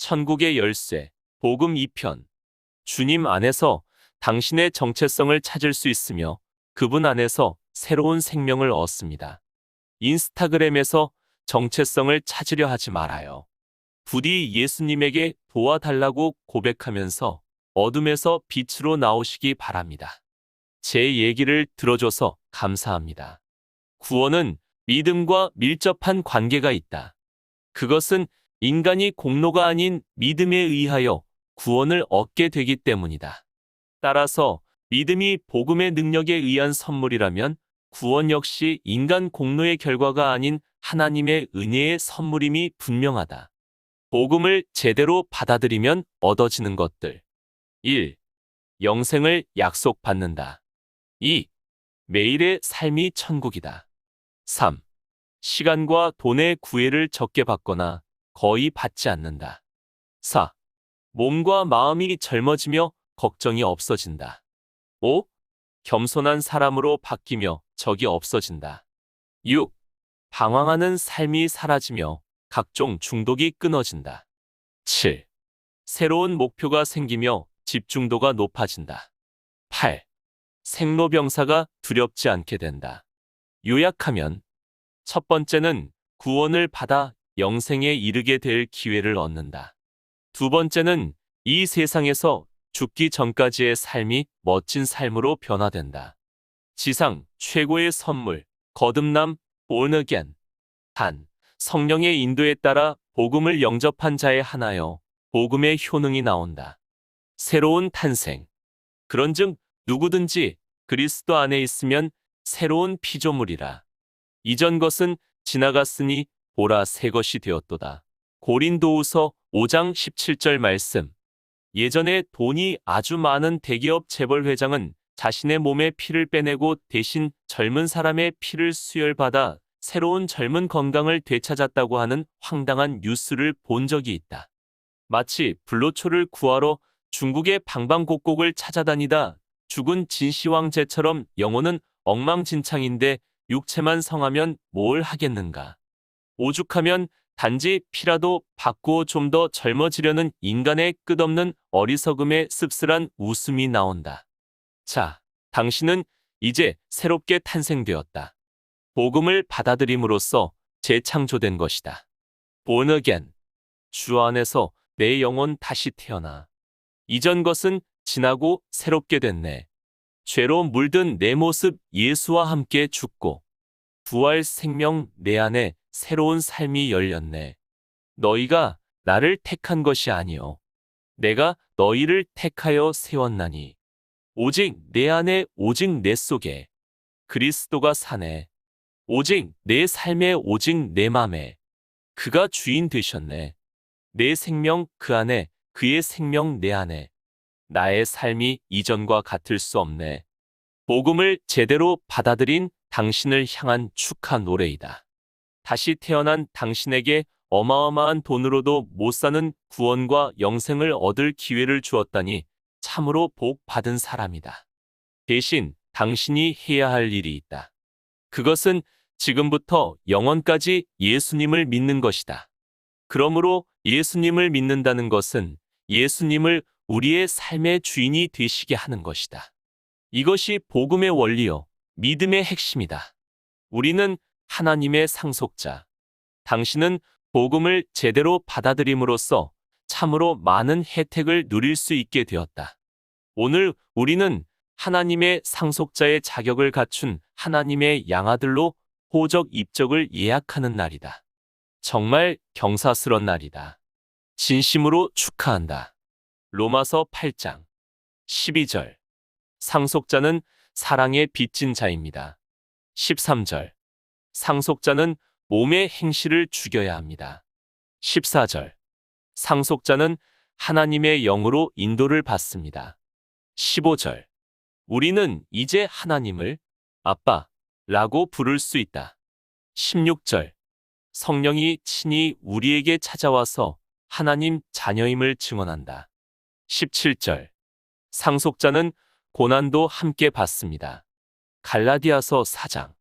천국의 열쇠, 복음 2편. 주님 안에서 당신의 정체성을 찾을 수 있으며 그분 안에서 새로운 생명을 얻습니다. 인스타그램에서 정체성을 찾으려 하지 말아요. 부디 예수님에게 도와달라고 고백하면서 어둠에서 빛으로 나오시기 바랍니다. 제 얘기를 들어줘서 감사합니다. 구원은 믿음과 밀접한 관계가 있다. 그것은 인간이 공로가 아닌 믿음에 의하여 구원을 얻게 되기 때문이다. 따라서 믿음이 복음의 능력에 의한 선물이라면 구원 역시 인간 공로의 결과가 아닌 하나님의 은혜의 선물임이 분명하다. 복음을 제대로 받아들이면 얻어지는 것들. 1. 영생을 약속받는다. 2. 매일의 삶이 천국이다. 3. 시간과 돈의 구애를 적게 받거나 거의 받지 않는다. 4. 몸과 마음이 젊어지며 걱정이 없어진다. 5. 겸손한 사람으로 바뀌며 적이 없어진다. 6. 방황하는 삶이 사라지며 각종 중독이 끊어진다. 7. 새로운 목표가 생기며 집중도가 높아진다. 8. 생로병사가 두렵지 않게 된다. 요약하면 첫 번째는 구원을 받아 영생에 이르게 될 기회를 얻는다. 두 번째는 이 세상에서 죽기 전까지의 삶이 멋진 삶으로 변화된다. 지상 최고의 선물, 거듭남, born again. 단, 성령의 인도에 따라 복음을 영접한 자의 하나여 복음의 효능이 나온다. 새로운 탄생. 그런즉 누구든지 그리스도 안에 있으면 새로운 피조물이라. 이전 것은 지나갔으니 보라 새 것이 되었도다. 고린도후서 5장 17절 말씀. 예전에 돈이 아주 많은 대기업 재벌 회장은 자신의 몸에 피를 빼내고 대신 젊은 사람의 피를 수혈받아 새로운 젊은 건강을 되찾았다고 하는 황당한 뉴스를 본 적이 있다. 마치 불로초를 구하러 중국의 방방곡곡을 찾아다니다 죽은 진시황제처럼 영혼은 엉망진창인데 육체만 성하면 뭘 하겠는가. 오죽하면 단지 피라도 바꾸어 좀 더 젊어지려는 인간의 끝없는 어리석음의 씁쓸한 웃음이 나온다. 자, 당신은 이제 새롭게 탄생되었다. 복음을 받아들임으로써 재창조된 것이다. born again. 주 안에서 내 영혼 다시 태어나. 이전 것은 지나고 새롭게 됐네. 죄로 물든 내 모습 예수와 함께 죽고 부활 생명 내 안에 새로운 삶이 열렸네. 너희가 나를 택한 것이 아니요 내가 너희를 택하여 세웠나니 오직 내 안에 오직 내 속에 그리스도가 사네. 오직 내 삶에 오직 내 맘에 그가 주인 되셨네. 내 생명 그 안에 그의 생명 내 안에 나의 삶이 이전과 같을 수 없네. 복음을 제대로 받아들인 당신을 향한 축하 노래이다. 다시 태어난 당신에게 어마어마한 돈으로도 못 사는 구원과 영생을 얻을 기회를 주었다니 참으로 복 받은 사람이다. 대신 당신이 해야 할 일이 있다. 그것은 지금부터 영원까지 예수님을 믿는 것이다. 그러므로 예수님을 믿는다는 것은 예수님을 우리의 삶의 주인이 되시게 하는 것이다. 이것이 복음의 원리요, 믿음의 핵심이다. 우리는 하나님의 상속자. 당신은 복음을 제대로 받아들임으로써 참으로 많은 혜택을 누릴 수 있게 되었다. 오늘 우리는 하나님의 상속자의 자격을 갖춘 하나님의 양아들로 호적 입적을 예약하는 날이다. 정말 경사스런 날이다. 진심으로 축하한다. 로마서 8장 12절. 상속자는 사랑에 빚진 자입니다. 13절. 상속자는 몸의 행실을 죽여야 합니다. 14절. 상속자는 하나님의 영으로 인도를 받습니다. 15절. 우리는 이제 하나님을 아빠라고 부를 수 있다. 16절. 성령이 친히 우리에게 찾아와서 하나님 자녀임을 증언한다. 17절. 상속자는 고난도 함께 받습니다. 갈라디아서 4장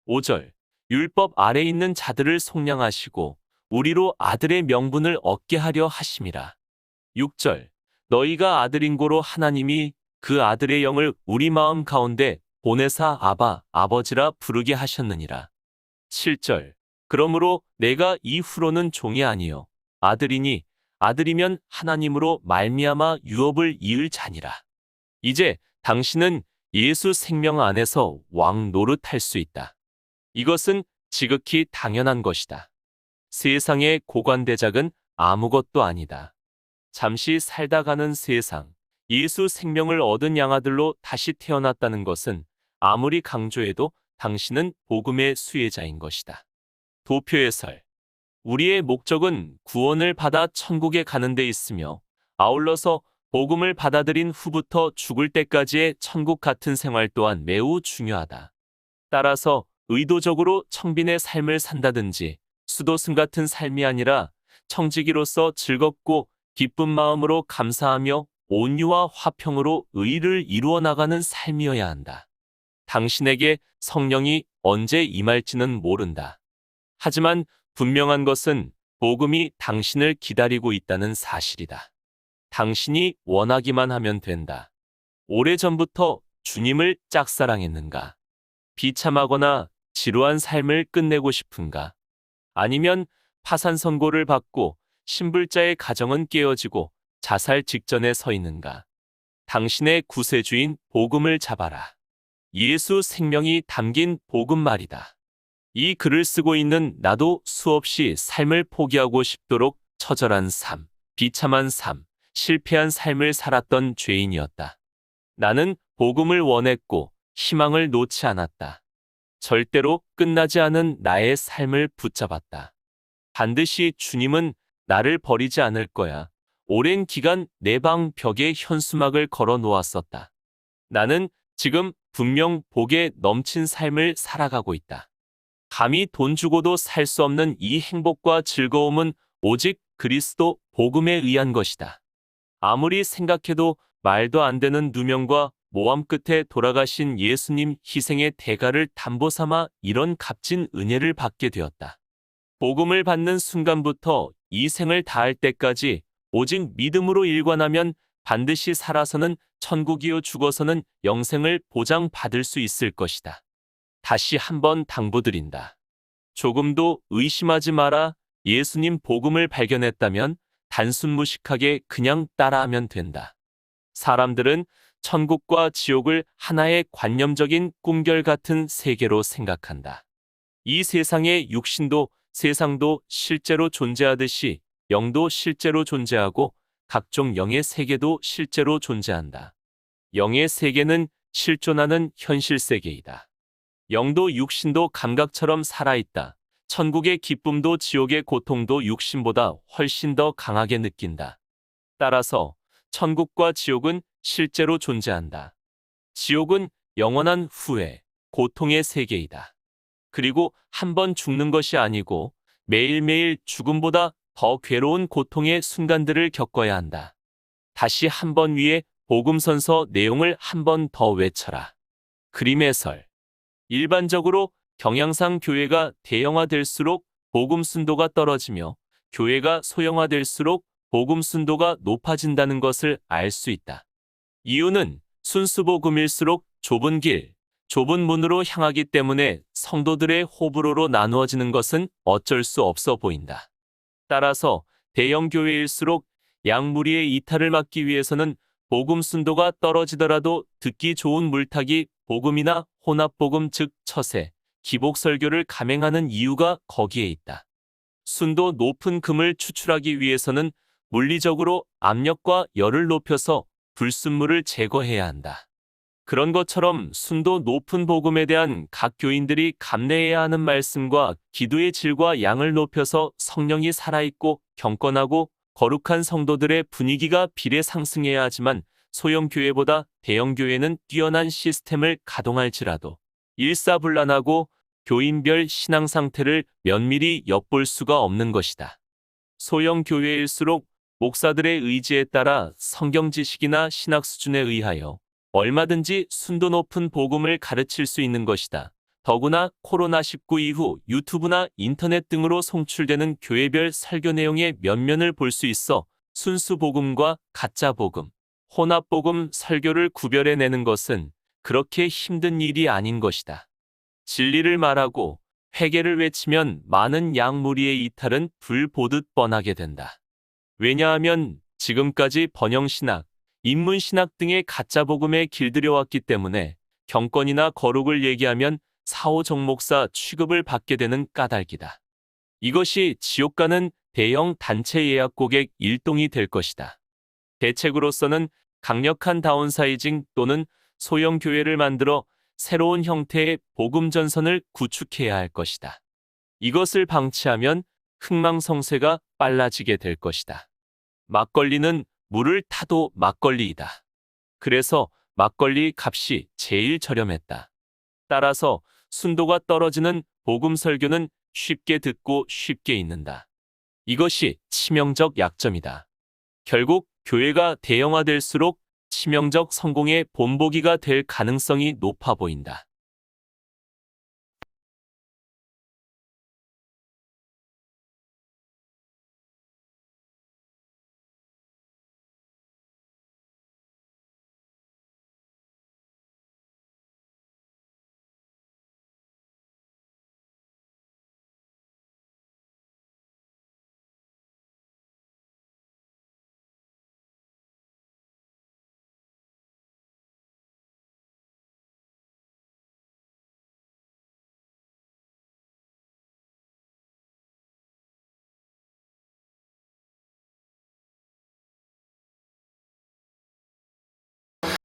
5절. 율법 아래 있는 자들을 속량하시고 우리로 아들의 명분을 얻게 하려 하심이라. 6절. 너희가 아들인고로 하나님이 그 아들의 영을 우리 마음 가운데 보내사 아바, 아버지라 부르게 하셨느니라. 7절. 그러므로 내가 이후로는 종이 아니요 아들이니 아들이면 하나님으로 말미암아 유업을 이을 자니라. 이제 당신은 예수 생명 안에서 왕 노릇할 수 있다. 이것은 지극히 당연한 것이다. 세상의 고관대작은 아무것도 아니다. 잠시 살다 가는 세상, 예수 생명을 얻은 양아들로 다시 태어났다는 것은 아무리 강조해도 당신은 복음의 수혜자인 것이다. 도표 해설. 우리의 목적은 구원을 받아 천국에 가는 데 있으며 아울러서 복음을 받아들인 후부터 죽을 때까지의 천국 같은 생활 또한 매우 중요하다. 따라서 의도적으로 청빈의 삶을 산다든지 수도승 같은 삶이 아니라 청지기로서 즐겁고 기쁜 마음으로 감사하며 온유와 화평으로 의를 이루어 나가는 삶이어야 한다. 당신에게 성령이 언제 임할지는 모른다. 하지만 분명한 것은 복음이 당신을 기다리고 있다는 사실이다. 당신이 원하기만 하면 된다. 오래전부터 주님을 짝사랑했는가? 비참하거나 지루한 삶을 끝내고 싶은가? 아니면 파산 선고를 받고 신불자의 가정은 깨어지고 자살 직전에 서 있는가? 당신의 구세주인 복음을 잡아라. 예수 생명이 담긴 복음 말이다. 이 글을 쓰고 있는 나도 수없이 삶을 포기하고 싶도록 처절한 삶, 비참한 삶, 실패한 삶을 살았던 죄인이었다. 나는 복음을 원했고 희망을 놓지 않았다. 절대로 끝나지 않은 나의 삶을 붙잡았다. 반드시 주님은 나를 버리지 않을 거야. 오랜 기간 내 방 벽에 현수막을 걸어 놓았었다. 나는 지금 분명 복에 넘친 삶을 살아가고 있다. 감히 돈 주고도 살 수 없는 이 행복과 즐거움은 오직 그리스도 복음에 의한 것이다. 아무리 생각해도 말도 안 되는 누명과 모함 끝에 돌아가신 예수님 희생의 대가를 담보 삼아 이런 값진 은혜를 받게 되었다. 복음을 받는 순간부터 이 생을 다할 때까지 오직 믿음으로 일관하면 반드시 살아서는 천국이요 죽어서는 영생을 보장받을 수 있을 것이다. 다시 한번 당부드린다. 조금도 의심하지 마라. 예수님 복음을 발견했다면 단순 무식하게 그냥 따라하면 된다. 사람들은 천국과 지옥을 하나의 관념적인 꿈결 같은 세계로 생각한다. 이 세상의 육신도 세상도 실제로 존재하듯이 영도 실제로 존재하고 각종 영의 세계도 실제로 존재한다. 영의 세계는 실존하는 현실 세계이다. 영도 육신도 감각처럼 살아있다. 천국의 기쁨도 지옥의 고통도 육신보다 훨씬 더 강하게 느낀다. 따라서 천국과 지옥은 실제로 존재한다. 지옥은 영원한 후회, 고통의 세계이다. 그리고 한 번 죽는 것이 아니고 매일매일 죽음보다 더 괴로운 고통의 순간들을 겪어야 한다. 다시 한 번 위에 복음선서 내용을 한 번 더 외쳐라. 그림 해설. 일반적으로 경향상 교회가 대형화될수록 복음 순도가 떨어지며 교회가 소형화될수록 복음 순도가 높아진다는 것을 알 수 있다. 이유는 순수복음일수록 좁은 길, 좁은 문으로 향하기 때문에 성도들의 호불호로 나누어지는 것은 어쩔 수 없어 보인다. 따라서 대형 교회일수록 양무리의 이탈을 막기 위해서는 복음 순도가 떨어지더라도 듣기 좋은 물타기 복음이나 혼합복음 즉 처세, 기복 설교를 감행하는 이유가 거기에 있다. 순도 높은 금을 추출하기 위해서는 물리적으로 압력과 열을 높여서 불순물을 제거해야 한다. 그런 것처럼 순도 높은 복음에 대한 각 교인들이 감내해야 하는 말씀과 기도의 질과 양을 높여서 성령이 살아있고 경건하고 거룩한 성도들의 분위기가 비례 상승해야 하지만 소형 교회보다 대형 교회는 뛰어난 시스템을 가동할지라도 일사불란하고 교인별 신앙 상태를 면밀히 엿볼 수가 없는 것이다. 소형 교회일수록 목사들의 의지에 따라 성경 지식이나 신학 수준에 의하여 얼마든지 순도 높은 복음을 가르칠 수 있는 것이다. 더구나 코로나19 이후 유튜브나 인터넷 등으로 송출되는 교회별 설교 내용의 면면을 볼 수 있어 순수 복음과 가짜 복음, 혼합 복음 설교를 구별해내는 것은 그렇게 힘든 일이 아닌 것이다. 진리를 말하고 회개를 외치면 많은 양무리의 이탈은 불 보듯 뻔하게 된다. 왜냐하면 지금까지 번영신학, 인문신학 등의 가짜 복음에 길들여왔기 때문에 경건이나 거룩을 얘기하면 사오정 목사 취급을 받게 되는 까닭이다. 이것이 지옥 가는 대형 단체 예약 고객 일동이 될 것이다. 대책으로서는 강력한 다운사이징 또는 소형 교회를 만들어 새로운 형태의 복음 전선을 구축해야 할 것이다. 이것을 방치하면 흥망성쇠가 빨라지게 될 것이다. 막걸리는 물을 타도 막걸리이다. 그래서 막걸리 값이 제일 저렴했다. 따라서 순도가 떨어지는 복음 설교는 쉽게 듣고 쉽게 읽는다. 이것이 치명적 약점이다. 결국 교회가 대형화될수록 치명적 성공의 본보기가 될 가능성이 높아 보인다.